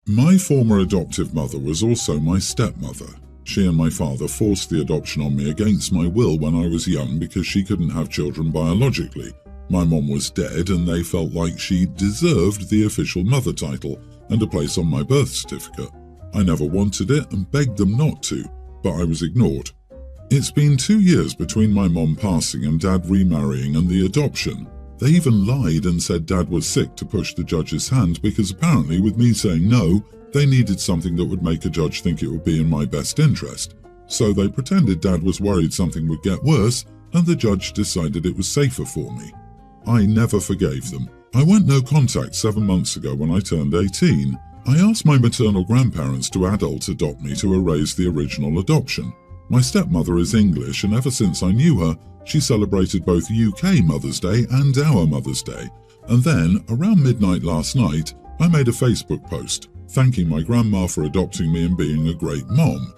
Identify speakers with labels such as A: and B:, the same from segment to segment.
A: My former adoptive mother was also my stepmother. She and my father forced the adoption on me against my will when I was young because she couldn't have children biologically. My mom was dead and they felt like she deserved the official mother title and a place on my birth certificate. I never wanted it and begged them not to, but I was ignored. It's been 2 years between my mom passing and Dad remarrying and the adoption. They even lied and said Dad was sick to push the judge's hand because apparently with me saying no, they needed something that would make a judge think it would be in my best interest. So they pretended Dad was worried something would get worse and the judge decided it was safer for me. I never forgave them. I went no contact 7 months ago when I turned 18. I asked my maternal grandparents to adult adopt me to erase the original adoption. My stepmother is English and ever since I knew her, she celebrated both UK Mother's Day and our Mother's Day. And then, around midnight last night, I made a Facebook post thanking my grandma for adopting me and being a great mom.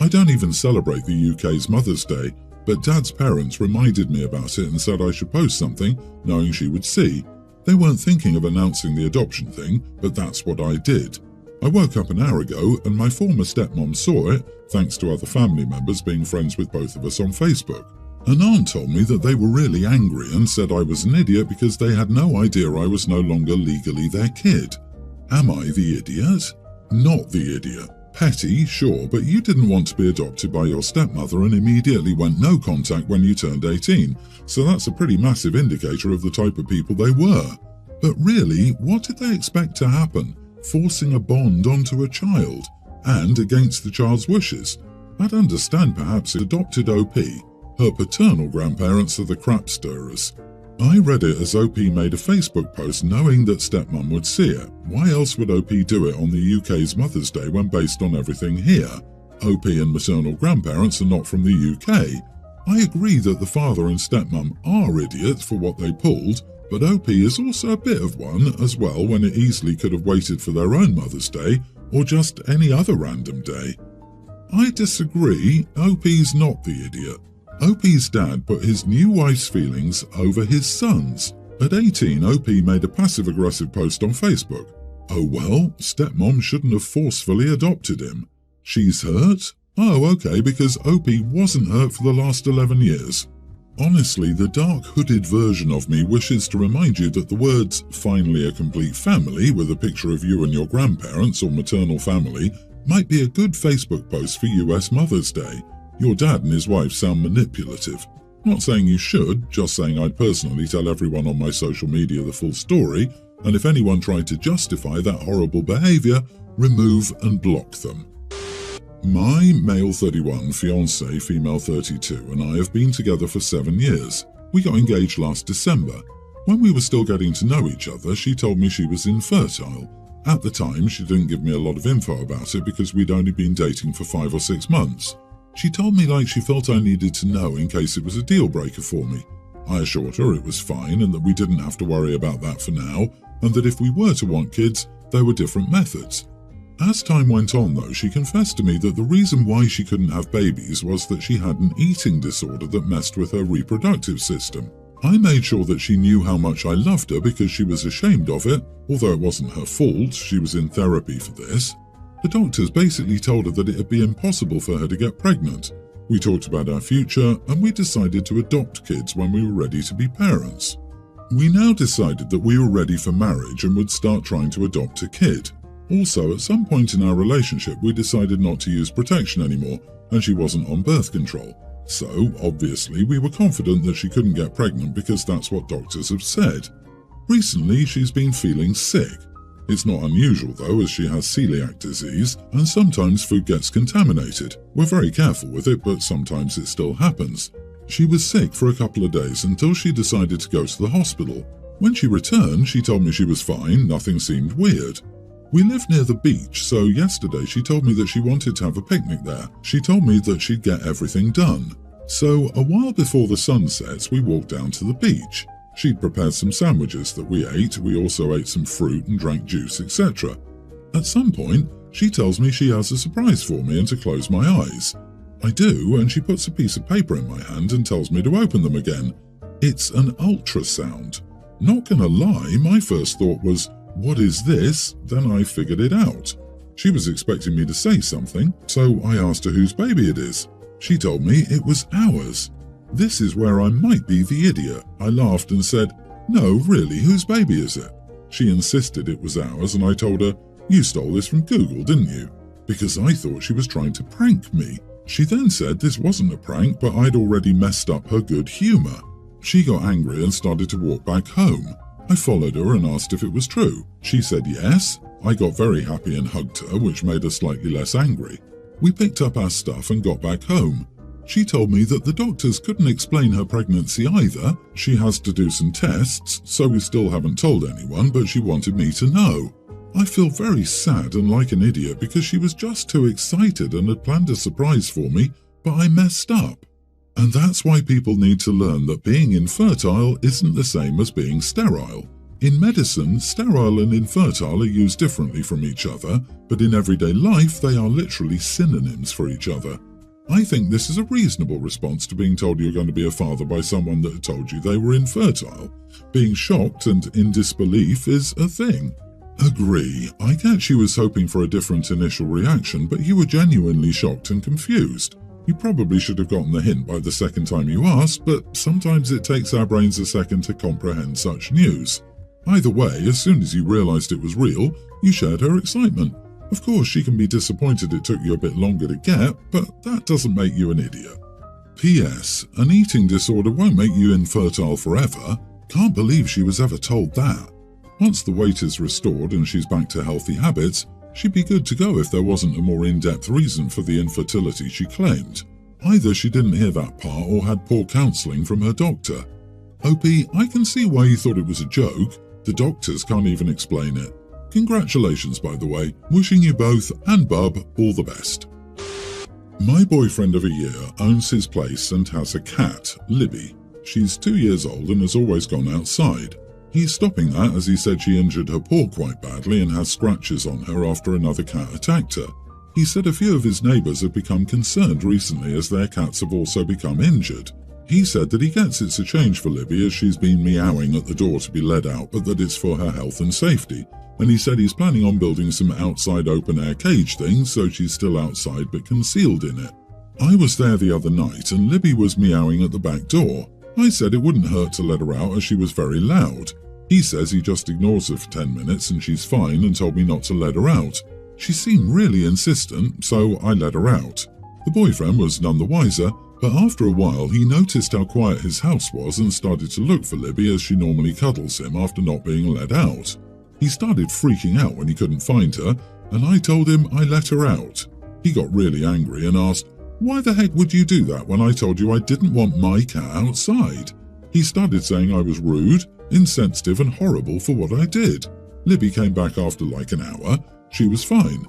A: I don't even celebrate the UK's Mother's Day, but Dad's parents reminded me about it and said I should post something, knowing she would see. They weren't thinking of announcing the adoption thing, but that's what I did. I woke up an hour ago and my former stepmom saw it, thanks to other family members being friends with both of us on Facebook. An aunt told me that they were really angry and said I was an idiot because they had no idea I was no longer legally their kid. Am I the idiot? Not the idiot. Petty, sure, but you didn't want to be adopted by your stepmother and immediately went no contact when you turned 18, so that's a pretty massive indicator of the type of people they were. But really, what did they expect to happen? Forcing a bond onto a child, and against the child's wishes. I'd understand perhaps it adopted OP. Her paternal grandparents are the crap stirrers. I read it as OP made a Facebook post knowing that stepmom would see it. Why else would OP do it on the UK's Mother's Day when based on everything here? OP and maternal grandparents are not from the UK. I agree that the father and stepmom are idiots for what they pulled, but OP is also a bit of one as well when it easily could have waited for their own Mother's Day or just any other random day. I disagree. OP's not the idiot. OP's dad put his new wife's feelings over his son's. At 18, OP made a passive-aggressive post on Facebook. Oh well, stepmom shouldn't have forcefully adopted him. She's hurt? Oh okay, because OP wasn't hurt for the last 11 years. Honestly, the dark hooded version of me wishes to remind you that the words "finally a complete family" with a picture of you and your grandparents or maternal family might be a good Facebook post for US Mother's Day. Your dad and his wife sound manipulative. Not saying you should, just saying I'd personally tell everyone on my social media the full story, and if anyone tried to justify that horrible behaviour, remove and block them. My male 31, fiancé, female 32, and I have been together for 7 years. We got engaged last December. When we were still getting to know each other, she told me she was infertile. At the time, she didn't give me a lot of info about it because we'd only been dating for 5 or 6 months. She told me like she felt I needed to know in case it was a deal breaker for me. I assured her it was fine and that we didn't have to worry about that for now, and that if we were to want kids, there were different methods. As time went on though, she confessed to me that the reason why she couldn't have babies was that she had an eating disorder that messed with her reproductive system. I made sure that she knew how much I loved her because she was ashamed of it, although it wasn't her fault, she was in therapy for this. The doctors basically told her that it would be impossible for her to get pregnant. We talked about our future and we decided to adopt kids when we were ready to be parents. We now decided that we were ready for marriage and would start trying to adopt a kid. Also, at some point in our relationship, we decided not to use protection anymore and she wasn't on birth control. So, obviously, we were confident that she couldn't get pregnant because that's what doctors have said. Recently, she's been feeling sick. It's not unusual though, as she has celiac disease, and sometimes food gets contaminated. We're very careful with it, but sometimes it still happens. She was sick for a couple of days until she decided to go to the hospital. When she returned, she told me she was fine, nothing seemed weird. We live near the beach, so yesterday she told me that she wanted to have a picnic there. She told me that she'd get everything done. So, a while before the sun sets, we walked down to the beach. She'd prepared some sandwiches that we ate, we also ate some fruit and drank juice, etc. At some point, she tells me she has a surprise for me and to close my eyes. I do, and she puts a piece of paper in my hand and tells me to open them again. It's an ultrasound. Not gonna lie, my first thought was, what is this? Then I figured it out. She was expecting me to say something, so I asked her whose baby it is. She told me it was ours. This is where I might be the idiot. I laughed and said, "No, really, whose baby is it?" She insisted it was ours, and I told her, "You stole this from Google, didn't you?" Because I thought she was trying to prank me. She then said this wasn't a prank, but I'd already messed up her good humor. She got angry and started to walk back home. I followed her and asked if it was true. She said yes. I got very happy and hugged her, which made her slightly less angry. We picked up our stuff and got back home. She told me that the doctors couldn't explain her pregnancy either. She has to do some tests, so we still haven't told anyone, but she wanted me to know. I feel very sad and like an idiot because she was just too excited and had planned a surprise for me, but I messed up. And that's why people need to learn that being infertile isn't the same as being sterile. In medicine, sterile and infertile are used differently from each other, but in everyday life they are literally synonyms for each other. I think this is a reasonable response to being told you're going to be a father by someone that had told you they were infertile. Being shocked and in disbelief is a thing. Agree. I get she was hoping for a different initial reaction, but you were genuinely shocked and confused. You probably should have gotten the hint by the second time you asked, but sometimes it takes our brains a second to comprehend such news. Either way, as soon as you realized it was real, you shared her excitement. Of course, she can be disappointed it took you a bit longer to get, but that doesn't make you an idiot. P.S. An eating disorder won't make you infertile forever. Can't believe she was ever told that. Once the weight is restored and she's back to healthy habits, she'd be good to go if there wasn't a more in-depth reason for the infertility she claimed. Either she didn't hear that part or had poor counselling from her doctor. OP, I can see why you thought it was a joke. The doctors can't even explain it. Congratulations, by the way. Wishing you both and Bub all the best. My boyfriend of a year owns his place and has a cat, Libby. She's 2 years old and has always gone outside. He's stopping that as he said she injured her paw quite badly and has scratches on her after another cat attacked her. He said a few of his neighbours have become concerned recently as their cats have also become injured. He said that he gets it's a change for Libby as she's been meowing at the door to be let out, but that it's for her health and safety. And he said he's planning on building some outside open-air cage things so she's still outside but concealed in it. I was there the other night and Libby was meowing at the back door. I said it wouldn't hurt to let her out as she was very loud. He says he just ignores her for 10 minutes and she's fine and told me not to let her out. She seemed really insistent, so I let her out. The boyfriend was none the wiser, but after a while he noticed how quiet his house was and started to look for Libby as she normally cuddles him after not being let out. He started freaking out when he couldn't find her, and I told him I let her out. He got really angry and asked, "Why the heck would you do that when I told you I didn't want my cat outside?" He started saying I was rude, insensitive and horrible for what I did. Libby came back after like an hour. She was fine.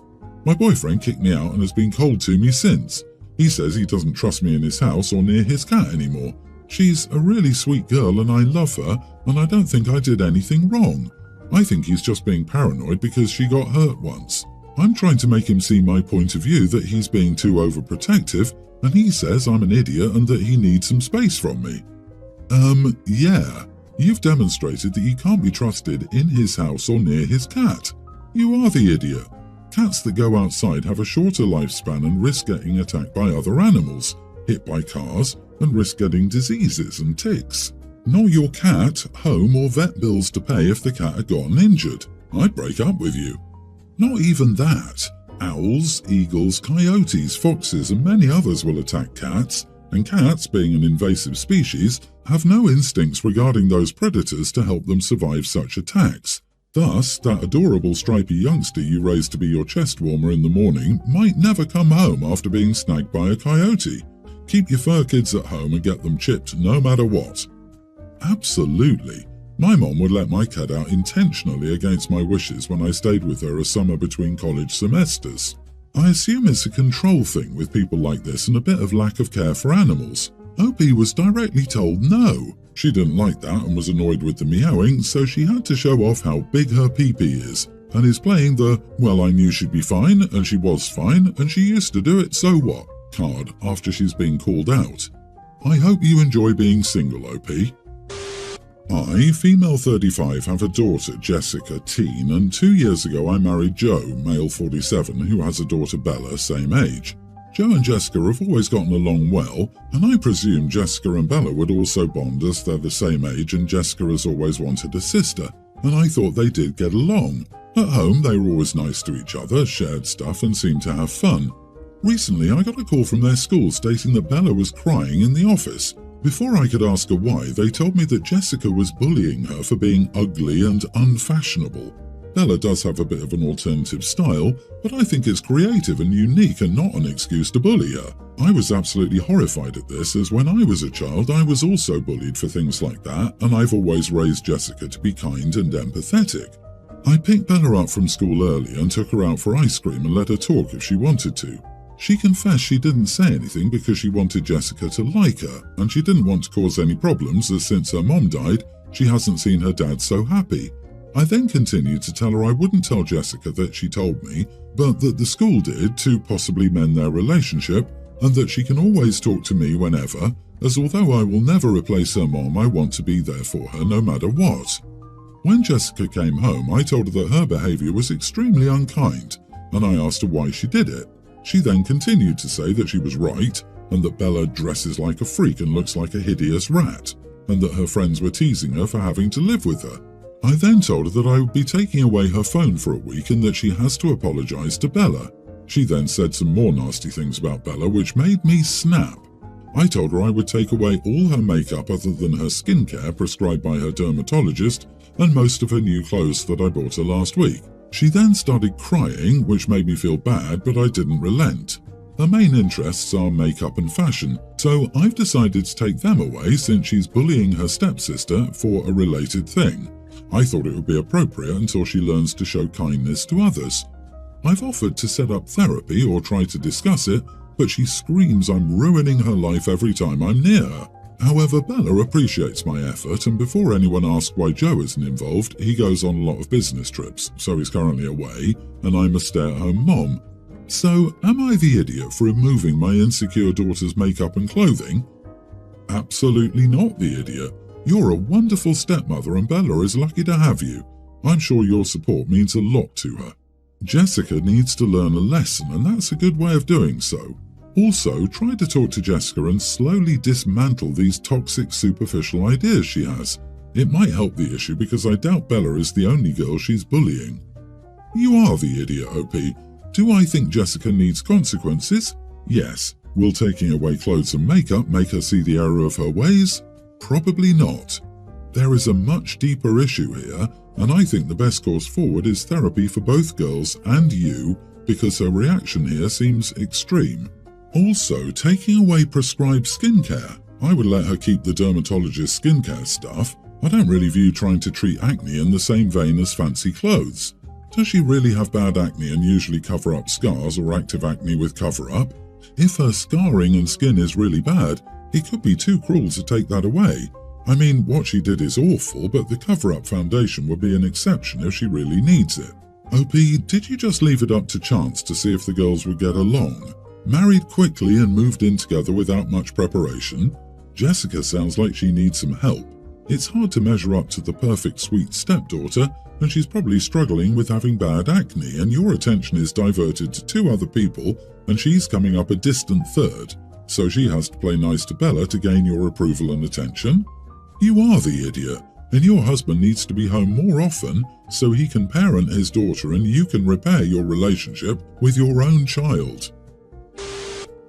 A: My boyfriend kicked me out and has been cold to me since. He says he doesn't trust me in his house or near his cat anymore. She's a really sweet girl and I love her, and I don't think I did anything wrong. I think he's just being paranoid because she got hurt once. I'm trying to make him see my point of view that he's being too overprotective, and he says I'm an idiot and that he needs some space from me. Yeah. You've demonstrated that you can't be trusted in his house or near his cat. You are the idiot. Cats that go outside have a shorter lifespan and risk getting attacked by other animals, hit by cars, and risk getting diseases and ticks. Not your cat, home or vet bills to pay if the cat had gotten injured. I'd break up with you. Not even that. Owls, eagles, coyotes, foxes and many others will attack cats, and cats, being an invasive species, have no instincts regarding those predators to help them survive such attacks. Thus, that adorable stripy youngster you raised to be your chest warmer in the morning might never come home after being snagged by a coyote. Keep your fur kids at home and get them chipped no matter what. Absolutely. My mom would let my cat out intentionally against my wishes when I stayed with her a summer between college semesters. I assume it's a control thing with people like this and a bit of lack of care for animals. OP was directly told no. She didn't like that and was annoyed with the meowing, so she had to show off how big her pee-pee is, and is playing the, well, I knew she'd be fine, and she was fine, and she used to do it, so what, card after she's been called out. I hope you enjoy being single, OP. I, female 35, have a daughter, Jessica, teen, and 2 years ago I married Joe, male 47, who has a daughter, Bella, same age. Joe and Jessica have always gotten along well, and I presume Jessica and Bella would also bond as they're the same age and Jessica has always wanted a sister, and I thought they did get along. At home, they were always nice to each other, shared stuff, and seemed to have fun. Recently, I got a call from their school stating that Bella was crying in the office. Before I could ask her why, they told me that Jessica was bullying her for being ugly and unfashionable. Bella does have a bit of an alternative style, but I think it's creative and unique and not an excuse to bully her. I was absolutely horrified at this, as when I was a child I was also bullied for things like that, and I've always raised Jessica to be kind and empathetic. I picked Bella up from school early and took her out for ice cream and let her talk if she wanted to. She confessed she didn't say anything because she wanted Jessica to like her, and she didn't want to cause any problems as since her mom died, she hasn't seen her dad so happy. I then continued to tell her I wouldn't tell Jessica that she told me, but that the school did to possibly mend their relationship, and that she can always talk to me whenever, as although I will never replace her mom, I want to be there for her no matter what. When Jessica came home, I told her that her behaviour was extremely unkind, and I asked her why she did it. She then continued to say that she was right, and that Bella dresses like a freak and looks like a hideous rat, and that her friends were teasing her for having to live with her. I then told her that I would be taking away her phone for a week and that she has to apologise to Bella. She then said some more nasty things about Bella which made me snap. I told her I would take away all her makeup other than her skincare prescribed by her dermatologist and most of her new clothes that I bought her last week. She then started crying, which made me feel bad, but I didn't relent. Her main interests are makeup and fashion, so I've decided to take them away since she's bullying her stepsister for a related thing. I thought it would be appropriate until she learns to show kindness to others. I've offered to set up therapy or try to discuss it, but she screams I'm ruining her life every time I'm near her. However, Bella appreciates my effort, and before anyone asks why Joe isn't involved, he goes on a lot of business trips, so he's currently away, and I'm a stay-at-home mom. So, am I the idiot for removing my insecure daughter's makeup and clothing? Absolutely not the idiot. You're a wonderful stepmother and Bella is lucky to have you. I'm sure your support means a lot to her. Jessica needs to learn a lesson, and that's a good way of doing so. Also, try to talk to Jessica and slowly dismantle these toxic, superficial ideas she has. It might help the issue because I doubt Bella is the only girl she's bullying. You are the idiot, OP. Do I think Jessica needs consequences? Yes. Will taking away clothes and makeup make her see the error of her ways? Probably not. There is a much deeper issue here, and I think the best course forward is therapy for both girls and you, because her reaction here seems extreme. Also, taking away prescribed skincare. I would let her keep the dermatologist's skincare stuff. I don't really view trying to treat acne in the same vein as fancy clothes. Does she really have bad acne and usually cover up scars or active acne with cover-up? If her scarring and skin is really bad, it could be too cruel to take that away. I mean, what she did is awful, but the cover-up foundation would be an exception if she really needs it. OP, did you just leave it up to chance to see if the girls would get along? Married quickly and moved in together without much preparation? Jessica sounds like she needs some help. It's hard to measure up to the perfect sweet stepdaughter, and she's probably struggling with having bad acne, and your attention is diverted to two other people, and she's coming up a distant third, so she has to play nice to Bella to gain your approval and attention? You are the idiot, and your husband needs to be home more often so he can parent his daughter and you can repair your relationship with your own child.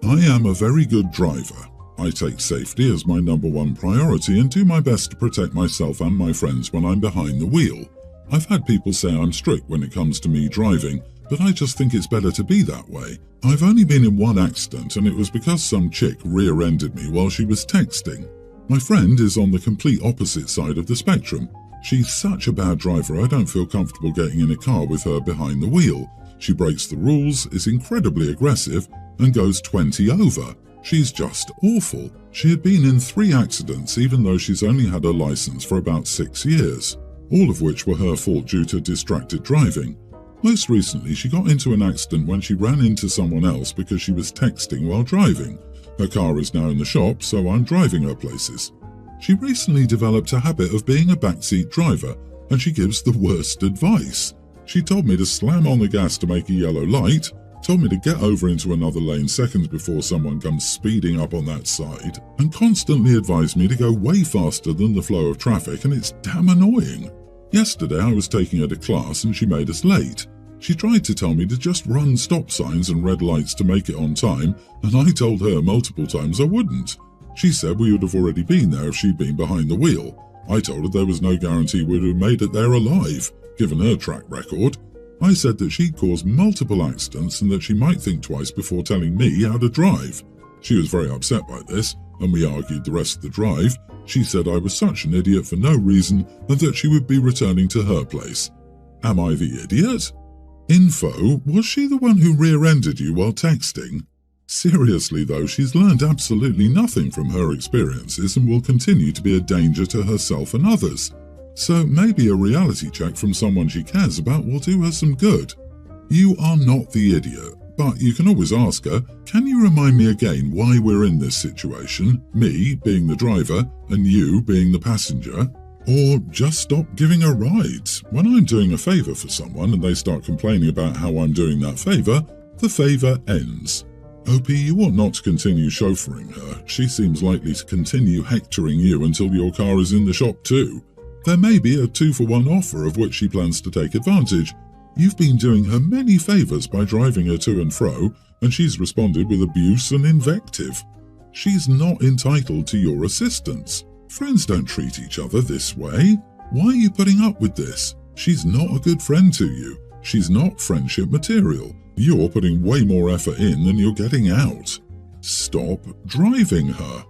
A: I am a very good driver. I take safety as my #1 priority and do my best to protect myself and my friends when I'm behind the wheel. I've had people say I'm strict when it comes to me driving, but I just think it's better to be that way. I've only been in one accident and it was because some chick rear-ended me while she was texting. My friend is on the complete opposite side of the spectrum. She's such a bad driver I don't feel comfortable getting in a car with her behind the wheel. She breaks the rules, is incredibly aggressive, and goes 20 over. She's just awful. She had been in 3 accidents even though she's only had her license for about 6 years, all of which were her fault due to distracted driving. Most recently, she got into an accident when she ran into someone else because she was texting while driving. Her car is now in the shop, so I'm driving her places. She recently developed a habit of being a backseat driver, and she gives the worst advice. She told me to slam on the gas to make a yellow light, told me to get over into another lane seconds before someone comes speeding up on that side, and constantly advised me to go way faster than the flow of traffic, and it's damn annoying. Yesterday I was taking her to class and she made us late. She tried to tell me to just run stop signs and red lights to make it on time, and I told her multiple times I wouldn't. She said we would have already been there if she'd been behind the wheel. I told her there was no guarantee we would have made it there alive, given her track record. I said that she'd caused multiple accidents and that she might think twice before telling me how to drive. She was very upset by this, and we argued the rest of the drive. She said I was such an idiot for no reason and that she would be returning to her place. Am I the idiot? Info, was she the one who rear-ended you while texting? Seriously though, she's learned absolutely nothing from her experiences and will continue to be a danger to herself and others. So maybe a reality check from someone she cares about will do her some good. You are not the idiot, but you can always ask her, can you remind me again why we're in this situation, me being the driver and you being the passenger? Or just stop giving her rides. When I'm doing a favour for someone and they start complaining about how I'm doing that favour, the favour ends. OP, you ought not to continue chauffeuring her. She seems likely to continue hectoring you until your car is in the shop too. There may be a 2-for-1 offer of which she plans to take advantage. You've been doing her many favours by driving her to and fro, and she's responded with abuse and invective. She's not entitled to your assistance. Friends don't treat each other this way. Why are you putting up with this? She's not a good friend to you. She's not friendship material. You're putting way more effort in than you're getting out. Stop driving her.